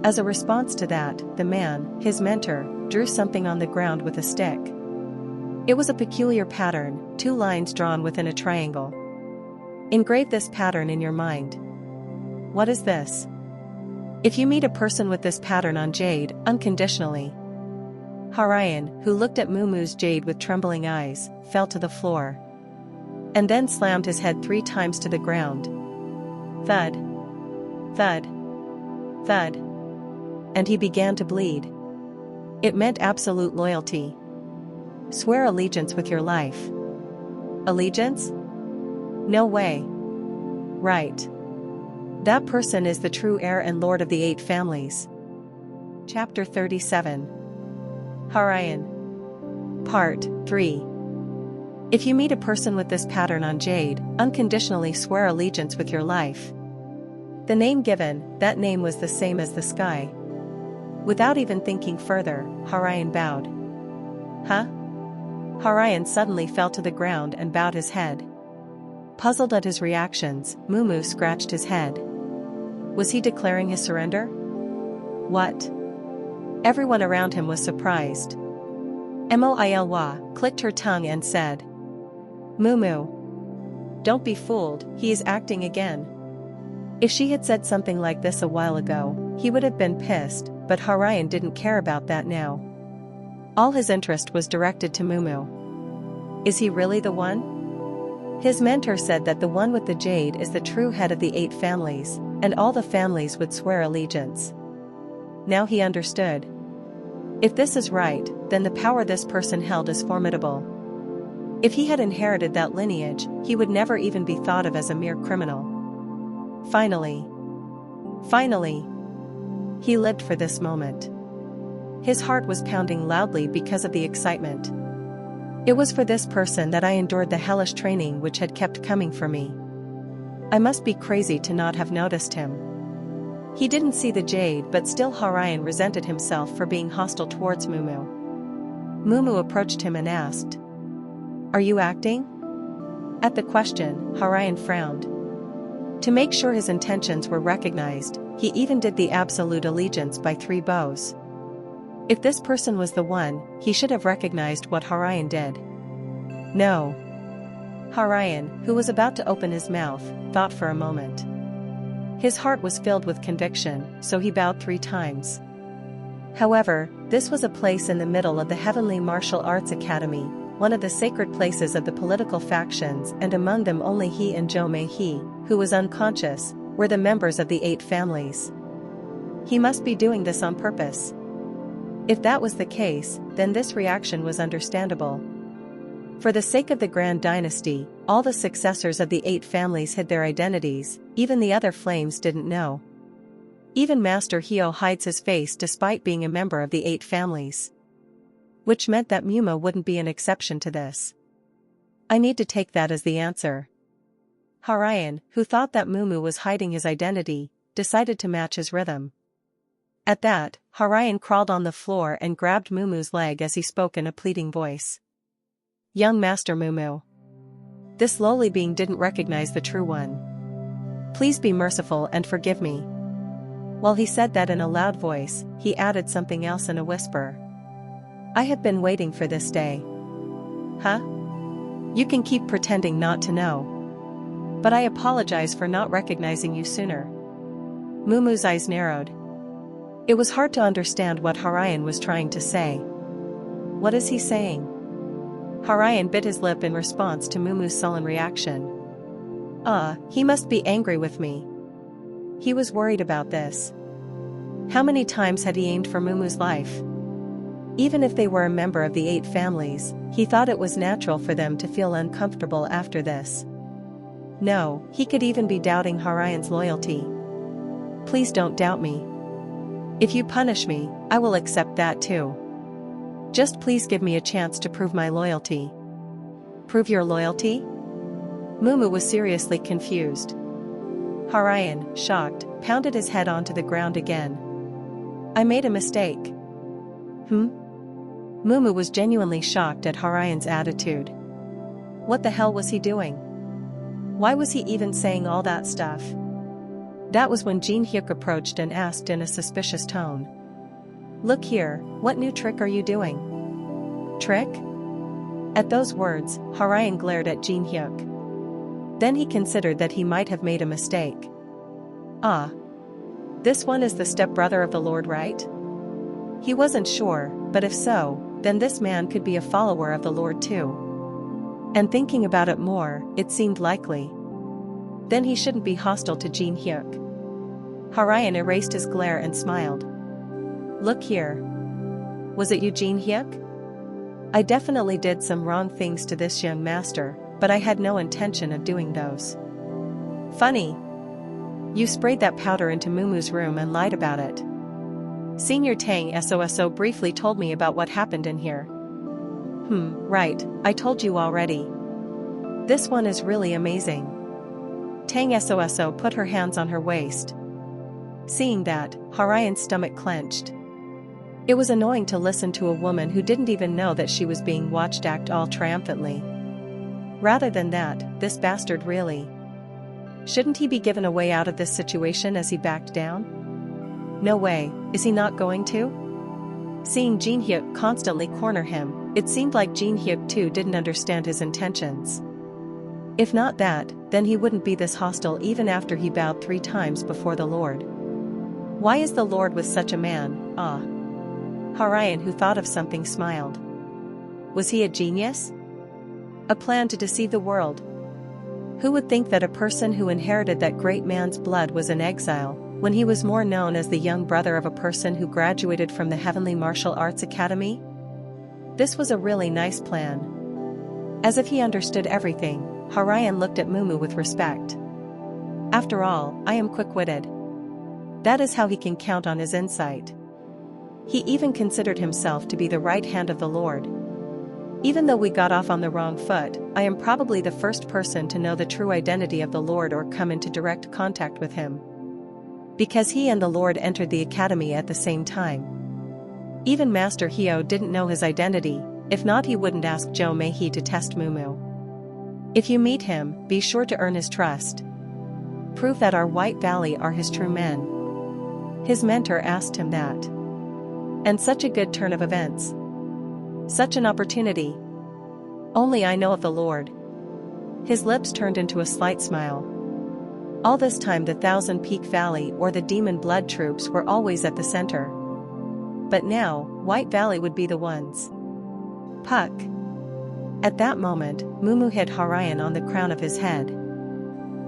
[SPEAKER 1] As a response to that, the man, his mentor, drew something on the ground with a stick. It was a peculiar pattern, 2 lines drawn within a triangle. Engrave this pattern in your mind. What is this? If you meet a person with this pattern on jade, unconditionally. Ha-Ryun, who looked at Mumu's jade with trembling eyes, fell to the floor. And then slammed his head 3 times to the ground. Thud. Thud. Thud. And he began to bleed. It meant absolute loyalty. Swear allegiance with your life. Allegiance? No way. Right. That person is the true heir and lord of the 8 families. Chapter 37. Ha-Ryun. Part 3. If you meet a person with this pattern on jade, unconditionally swear allegiance with your life. The name given, that name was the same as the sky. Without even thinking further, Ha-Ryun bowed. Huh? Ha-Ryun suddenly fell to the ground and bowed his head. Puzzled at his reactions, Mumu scratched his head. Was he declaring his surrender? What? Everyone around him was surprised. Moilwa clicked her tongue and said, Mumu. Don't be fooled, he is acting again. If she had said something like this a while ago, he would have been pissed, but Ha-Ryun didn't care about that now. All his interest was directed to Mumu. Is he really the one? His mentor said that the one with the jade is the true head of the 8 families, and all the families would swear allegiance. Now he understood. If this is right, then the power this person held is formidable. If he had inherited that lineage, he would never even be thought of as a mere criminal. Finally, he lived for this moment. His heart was pounding loudly because of the excitement. It was for this person that I endured the hellish training which had kept coming for me. I must be crazy to not have noticed him. He didn't see the jade, but still Ha-Ryun resented himself for being hostile towards Mumu. Mumu approached him and asked, Are you acting? At the question, Ha-Ryun frowned. To make sure his intentions were recognized, he even did the absolute allegiance by 3 bows. If this person was the one, he should have recognized what Ha-Ryun did. No. Ha-Ryun, who was about to open his mouth, thought for a moment. His heart was filled with conviction, so he bowed 3 times. However, this was a place in the middle of the Heavenly Martial Arts Academy, one of the sacred places of the political factions, and among them only he and Jo Mei-hee, who was unconscious, were the members of the 8 families. He must be doing this on purpose. If that was the case, then this reaction was understandable. For the sake of the Grand Dynasty, all the successors of the 8 families hid their identities, even the other flames didn't know. Even Master Hyo hides his face despite being a member of the 8 families. Which meant that Mumu wouldn't be an exception to this. I need to take that as the answer. Ha-Ryun, who thought that Mumu was hiding his identity, decided to match his rhythm. At that, Ha-Ryun crawled on the floor and grabbed Mumu's leg as he spoke in a pleading voice. Young Master Mumu. This lowly being didn't recognize the true one. Please be merciful and forgive me. While he said that in a loud voice, he added something else in a whisper. I have been waiting for this day. Huh? You can keep pretending not to know. But I apologize for not recognizing you sooner. Mumu's eyes narrowed. It was hard to understand what Ha-Ryun was trying to say. What is he saying? Ha-Ryun bit his lip in response to Mumu's sullen reaction. He must be angry with me. He was worried about this. How many times had he aimed for Mumu's life? Even if they were a member of the 8 families, he thought it was natural for them to feel uncomfortable after this. No, he could even be doubting Ha-Ryun's loyalty. Please don't doubt me. If you punish me, I will accept that too. Just please give me a chance to prove my loyalty. Prove your loyalty? Mumu was seriously confused. Ha-Ryun, shocked, pounded his head onto the ground again. I made a mistake. Mumu was genuinely shocked at Ha-Ryun's attitude. What the hell was he doing? Why was he even saying all that stuff? That was when Jin Hyuk approached and asked in a suspicious tone. Look here, what new trick are you doing? Trick? At those words, Ha-Ryun glared at Jin Hyuk. Then he considered that he might have made a mistake. This one is the stepbrother of the Lord, right? He wasn't sure, but if so, then this man could be a follower of the Lord too. And thinking about it more, it seemed likely. Then he shouldn't be hostile to Jin Hyuk. Ha-Ryun erased his glare and smiled. Look here. Was it you, Jin Hyuk? I definitely did some wrong things to this young master, but I had no intention of doing those. Funny. You sprayed that powder into Mumu's room and lied about it. Senior Tang SOSO briefly told me about what happened in here. Right, I told you already. This one is really amazing. Tang SOSO put her hands on her waist. Seeing that, Ha-Ryun's stomach clenched. It was annoying to listen to a woman who didn't even know that she was being watched act all triumphantly. Rather than that, this bastard really. Shouldn't he be given a way out of this situation as he backed down? No way, is he not going to? Seeing Jin Hyuk constantly corner him, it seemed like Jin Hyuk too didn't understand his intentions. If not that, then he wouldn't be this hostile even after he bowed 3 times before the Lord. Why is the Lord with such a man? Ha-Ryun, who thought of something, smiled. Was he a genius? A plan to deceive the world? Who would think that a person who inherited that great man's blood was in exile, when he was more known as the young brother of a person who graduated from the Heavenly Martial Arts Academy? This was a really nice plan. As if he understood everything, Ha-Ryun looked at Mumu with respect. After all, I am quick-witted. That is how he can count on his insight. He even considered himself to be the right hand of the Lord. Even though we got off on the wrong foot, I am probably the first person to know the true identity of the Lord or come into direct contact with him. Because he and the Lord entered the academy at the same time. Even Master Hyo didn't know his identity, if not he wouldn't ask Jo Mei-hee to test Mumu. If you meet him, be sure to earn his trust. Prove that our White Valley are his true men. His mentor asked him that. And such a good turn of events. Such an opportunity. Only I know of the Lord. His lips turned into a slight smile. All this time the Thousand Peak Valley or the Demon Blood troops were always at the center. But now, White Valley would be the ones. Puck. At that moment, Mumu hit Ha-Ryun on the crown of his head.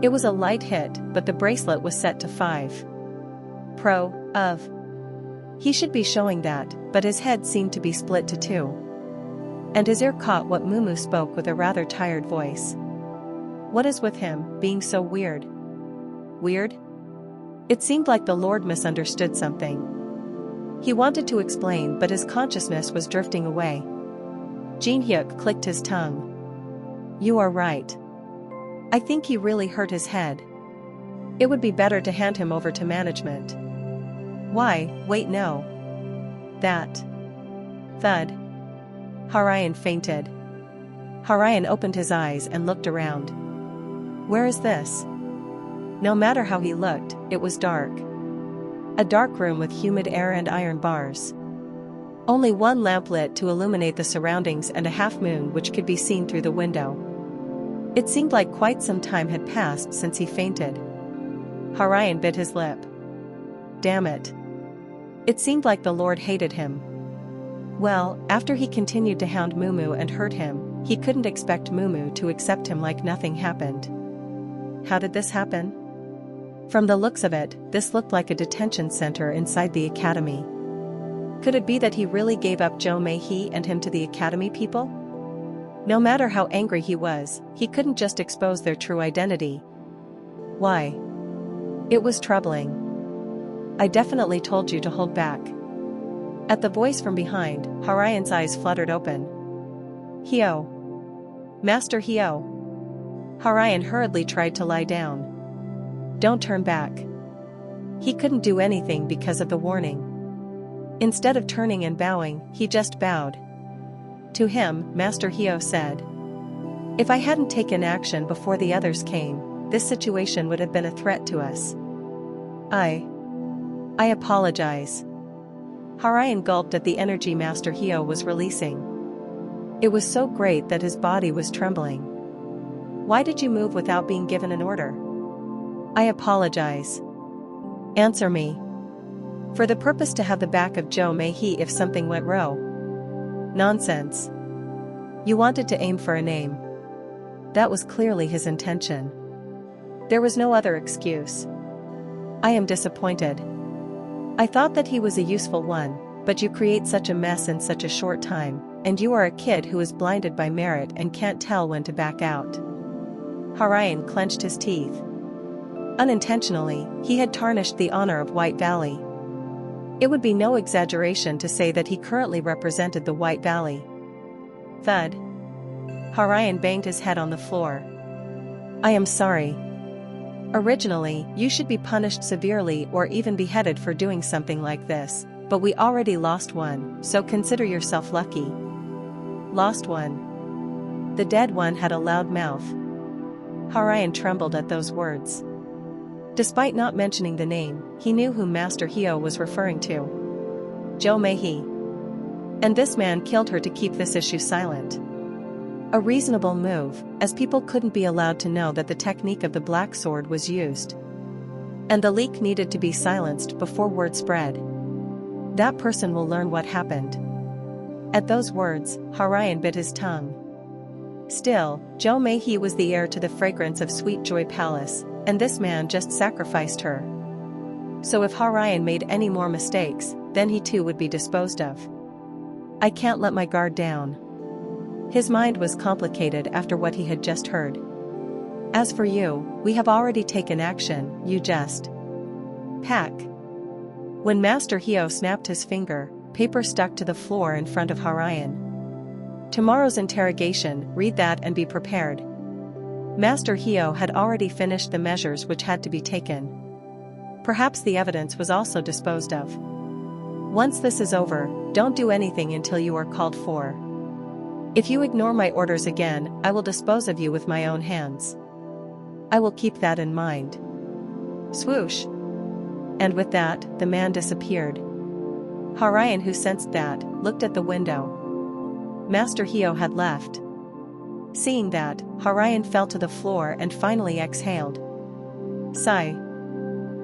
[SPEAKER 1] It was a light hit, but the bracelet was set to 5. He should be showing that, but his head seemed to be split to 2. and his ear caught what Mumu spoke with a rather tired voice. What is with him, being so weird? Weird? It seemed like the Lord misunderstood something. He wanted to explain, but his consciousness was drifting away. Jin Hyuk clicked his tongue. You are right. I think he really hurt his head. It would be better to hand him over to management. Why, wait, no. That. Thud. Ha-Ryun fainted. Ha-Ryun opened his eyes and looked around. Where is this? No matter how he looked, it was dark. A dark room with humid air and iron bars. Only one lamp lit to illuminate the surroundings and a half-moon which could be seen through the window. It seemed like quite some time had passed since he fainted. Ha-Ryun bit his lip. Damn it. It seemed like the Lord hated him. Well, after he continued to hound Mumu and hurt him, he couldn't expect Mumu to accept him like nothing happened. How did this happen? From the looks of it, this looked like a detention center inside the academy. Could it be that he really gave up Jo Mei-hee and him to the academy people? No matter how angry he was, he couldn't just expose their true identity. Why? It was troubling. I definitely told you to hold back. At the voice from behind, Ha-Ryun's eyes fluttered open. Hyo. Master Hyo. Ha-Ryun hurriedly tried to lie down. Don't turn back. He couldn't do anything because of the warning. Instead of turning and bowing, he just bowed. To him, Master Hyo said, if I hadn't taken action before the others came, this situation would have been a threat to us. I apologize. Ha-Ryun gulped at the energy Master Hyo was releasing. It was so great that his body was trembling. Why did you move without being given an order? I apologize. Answer me. For the purpose to have the back of Jo Mei-hee if something went wrong. Nonsense. You wanted to aim for a name. That was clearly his intention. There was no other excuse. I am disappointed. I thought that he was a useful one, but you create such a mess in such a short time, and you are a kid who is blinded by merit and can't tell when to back out. Ha-Ryun clenched his teeth. Unintentionally, he had tarnished the honor of White Valley. It would be no exaggeration to say that he currently represented the White Valley. Thud. Ha-Ryun banged his head on the floor. I am sorry. Originally, you should be punished severely or even beheaded for doing something like this, but we already lost one, so consider yourself lucky. Lost one. The dead one had a loud mouth. Ha-Ryun trembled at those words. Despite not mentioning the name, he knew whom Master Hyo was referring to. Jo Mei-hee. And this man killed her to keep this issue silent. A reasonable move, as people couldn't be allowed to know that the technique of the Black Sword was used. And the leak needed to be silenced before word spread. That person will learn what happened. At those words, Ha-Ryun bit his tongue. Still, Jo Mei-hee was the heir to the fragrance of Sweet Joy Palace, and this man just sacrificed her. So if Ha-Ryun made any more mistakes, then he too would be disposed of. I can't let my guard down. His mind was complicated after what he had just heard. As for you, we have already taken action, you just pack. When Master Hyo snapped his finger, paper stuck to the floor in front of Ha-Ryun. Tomorrow's interrogation, read that and be prepared. Master Hyo had already finished the measures which had to be taken. Perhaps the evidence was also disposed of. Once this is over, don't do anything until you are called for. If you ignore my orders again, I will dispose of you with my own hands. I will keep that in mind. Swoosh. And with that, the man disappeared. Ha-Ryun, who sensed that, looked at the window. Master Hyo had left. Seeing that, Ha-Ryun fell to the floor and finally exhaled. Sigh.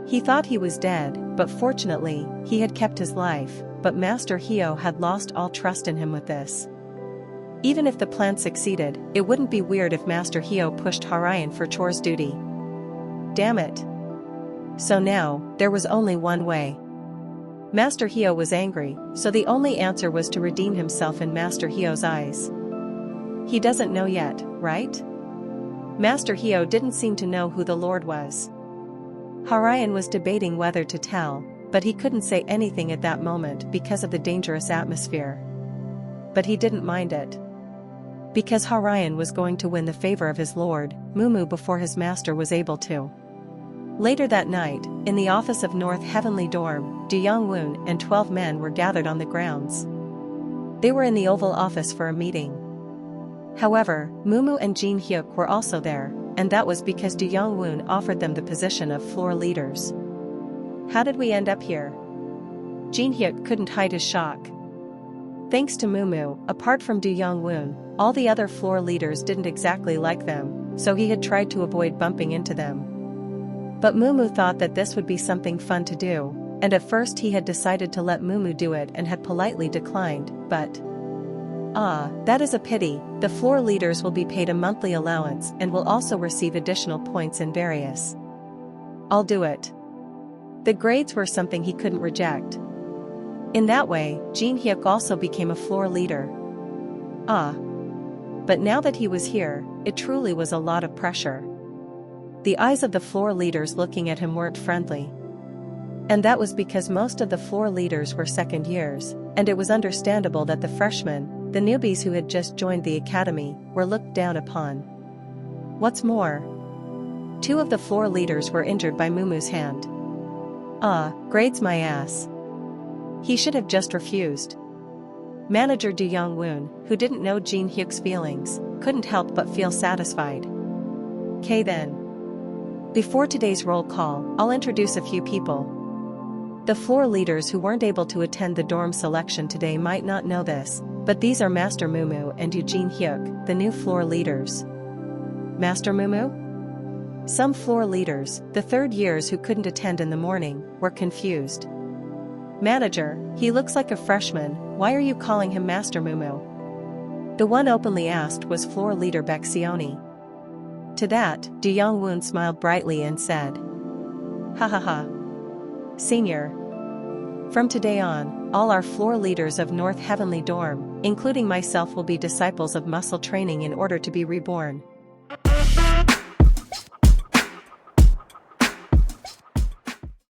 [SPEAKER 1] He thought he was dead, but fortunately, he had kept his life, but Master Hyo had lost all trust in him with this. Even if the plan succeeded, it wouldn't be weird if Master Hyo pushed Ha-Ryun for chores duty. Damn it. So now, there was only one way. Master Hyo was angry, so the only answer was to redeem himself in Master Hyo's eyes. He doesn't know yet, right? Master Hyo didn't seem to know who the Lord was. Ha-Ryun was debating whether to tell, but he couldn't say anything at that moment because of the dangerous atmosphere. But he didn't mind it. Because Ha-Ryun was going to win the favor of his lord, Mumu, before his master was able to. Later that night, in the office of North Heavenly Dorm, Du Young-woon and 12 men were gathered on the grounds. They were in the Oval Office for a meeting. However, Mumu and Jin Hyuk were also there, and that was because Du Young-woon offered them the position of floor leaders. How did we end up here? Jin Hyuk couldn't hide his shock. Thanks to Mumu, apart from Du Young-woon, all the other floor leaders didn't exactly like them, so he had tried to avoid bumping into them. But Mumu thought that this would be something fun to do, and at first he had decided to let Mumu do it and had politely declined, but... that is a pity. The floor leaders will be paid a monthly allowance and will also receive additional points in various. I'll do it. The grades were something he couldn't reject. In that way, Jin Hyuk also became a floor leader. But now that he was here, it truly was a lot of pressure. The eyes of the floor leaders looking at him weren't friendly. And that was because most of the floor leaders were second years, and it was understandable that the freshmen, the newbies who had just joined the academy, were looked down upon. What's more, 2 of the floor leaders were injured by Mumu's hand. Grades my ass. He should have just refused. Manager Du Young-woon, who didn't know Jin Hyuk's feelings, couldn't help but feel satisfied. "'Kay then. Before today's roll call, I'll introduce a few people. The floor leaders who weren't able to attend the dorm selection today might not know this, but these are Master Mumu and Jin Hyuk, the new floor leaders." Master Mumu? Some floor leaders, the third years who couldn't attend in the morning, were confused. "Manager, he looks like a freshman, why are you calling him Master Mumu?" The one openly asked was floor leader Baekseoni. To that, Du Young-woon smiled brightly and said, "Ha ha ha. Senior. From today on, all our floor leaders of North Heavenly Dorm, including myself, will be disciples of muscle training in order to be reborn."